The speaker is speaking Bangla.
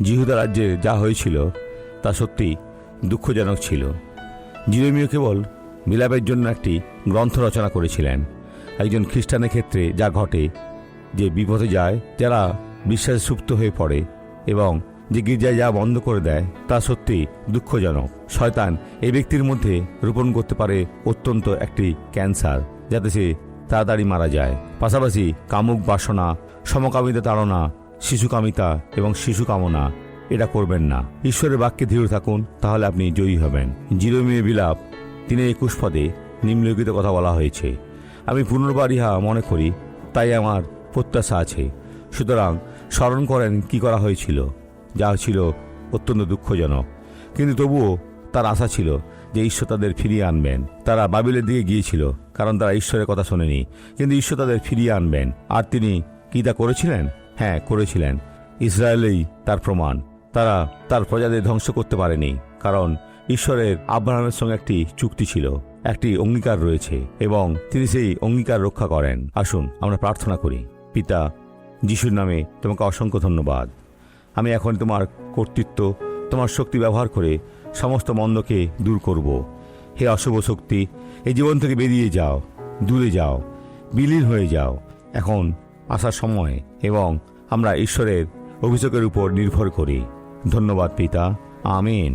জিহুদা রাজ্যে যা হয়েছিল তা সত্যি দুঃখজনক ছিল। জিরেমীয় কেবল বিলাপের জন্য একটি গ্রন্থ রচনা করেছিলেন। একজন খ্রিস্টানের ক্ষেত্রে যা ঘটে, যে বিপথে যায়, যারা বিশ্বাসে সুপ্ত হয়ে পড়ে এবং যে গির্জায় যা বন্ধ করে দেয়, তা সত্যি দুঃখজনক। শয়তান এই ব্যক্তির মধ্যে রোপণ করতে পারে অত্যন্ত একটি ক্যান্সার, যাতে সে তাড়াতাড়ি মারা যায়। পাশাপাশি কামুক বাসনা, সমকামিতা তাড়না, শিশুকামিতা এবং শিশু কামনা, এটা করবেন না। ঈশ্বরের বাক্যে দৃঢ় থাকুন, তাহলে আপনি জয়ী হবেন। জিরেমীয় বিলাপ 3:21 পদে নিম্নলিখিত কথা বলা হয়েছে, আমি পুনর্বার ইহা মনে করি, তাই আমার প্রত্যাশা আছে। সুতরাং স্মরণ করেন কি করা হয়েছিল, যা ছিল অত্যন্ত দুঃখজনক, কিন্তু তবুও তার আশা ছিল যে ঈশ্বর তাদের ফিরিয়ে আনবেন। তারা বাবিলের দিকে গিয়েছিল কারণ তারা ঈশ্বরের কথা শোনেনি, কিন্তু ঈশ্বর তাদের ফিরিয়ে আনবেন। আর তিনি কি তা করেছিলেন? হ্যাঁ, করেছিলেন। ইসরায়েলেই তার প্রমাণ। তারা তার প্রজাদের ধ্বংস করতে পারেনি, কারণ ঈশ্বরের আব্রাহামের সঙ্গে একটি চুক্তি ছিল, একটি অঙ্গীকার রয়েছে এবং তিনি সেই অঙ্গীকার রক্ষা করেন। আসুন আমরা প্রার্থনা করি। পিতা, যিশুর নামে তোমাকে অসংখ্য ধন্যবাদ। আমি এখন তোমার কর্তৃত্ব, তোমার শক্তি ব্যবহার করে সমস্ত মন্দকে দূর করব। হে অশুভ শক্তি, এই জীবন থেকে বেরিয়ে যাও, দূরে যাও, বিলীন হয়ে যাও। এখন আসার সময় এবং আমরা ঈশ্বরের অভিষেকের উপর নির্ভর করি। ধন্যবাদ পিতা, আমিন।